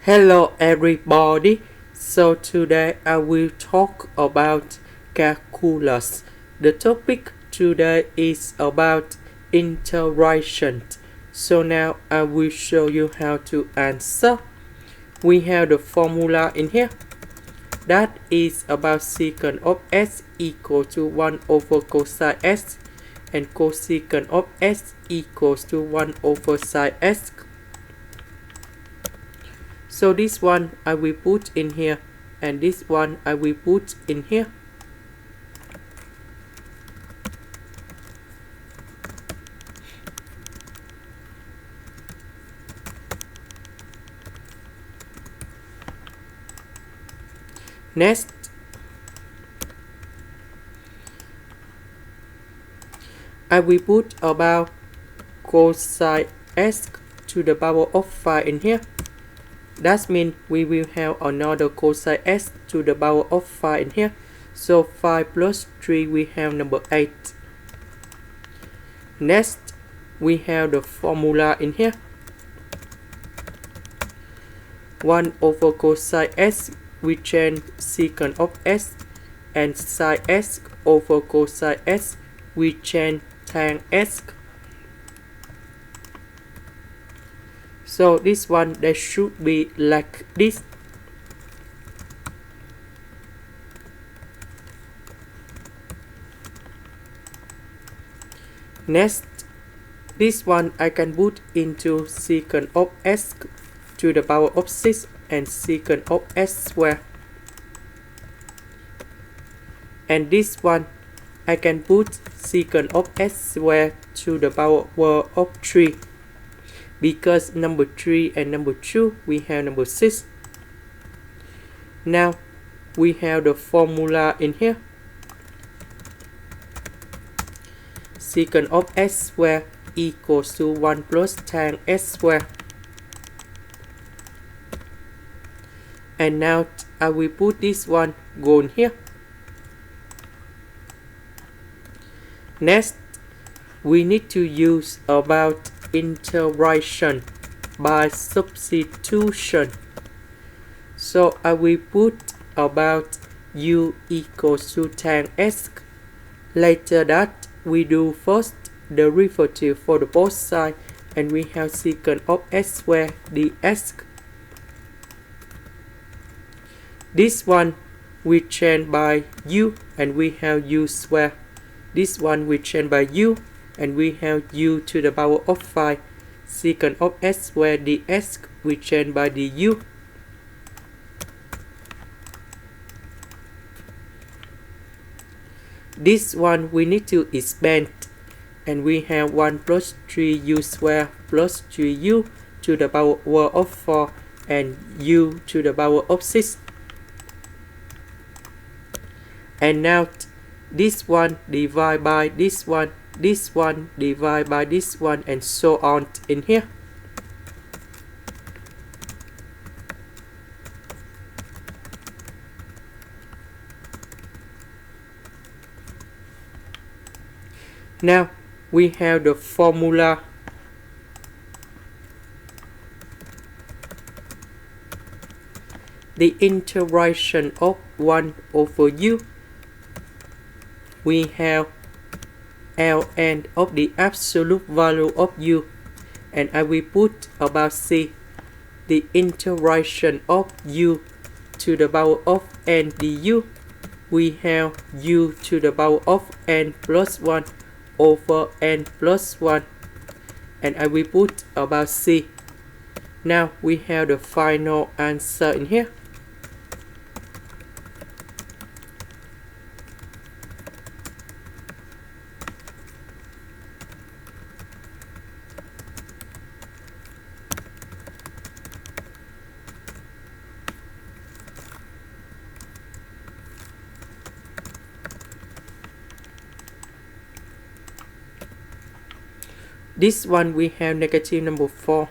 Hello everybody. So today I will talk about calculus. The topic today is about integration. So now I will show you how to answer. We have the formula in here. That is about secant of s equal to 1 over cosine s, and cosecant of s equals to 1 over sine s. So this one I will put in here, and this one I will put in here. Next, I will put about cosine s to the power of 5 in here. That means we will have another cosine s to the power of 5 in here. So 5 plus 3 we have number 8. Next, we have the formula in here. 1 over cosine s, we change secant of s, and sine s over cosine s, we change tan s. So this one that should be like this. Next, this one I can put into secant of s to the power of 6 and secant of s square. And this one I can put secant of s square to the power of 3. Because number 3 and number 2 we have number 6. Now we have the formula in here. Secant of s square equals to 1 plus tan s square. And now I will put this one go in here. Next, we need to use about integration by substitution. So I will put about u equals to tan s. Later that we do first derivative for the both sides, and we have secant of s square ds. This one we change by u, and we have u square. This one we change by u, and we have u to the power of 5. Secant of s square ds we change by du. This one we need to expand, and we have 1 plus 3u square plus 3u to the power of 4 and u to the power of 6. And now this one divide by this one divide by this one, and so on in here. Now we have the formula. The integration of 1 over u, we have ln of the absolute value of u, and I will put about c. The integration of u to the power of n du, we have u to the power of n plus 1 over n plus 1, and I will put about c. Now we have the final answer in here. This one we have negative number 4,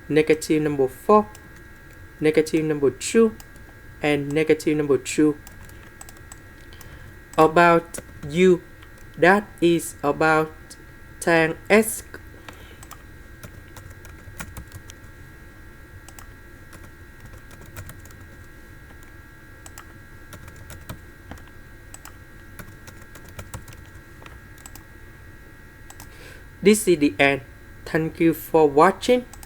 negative number 4, negative number 2, and negative number 2. About u, that is about tan s This is the end. Thank you for watching.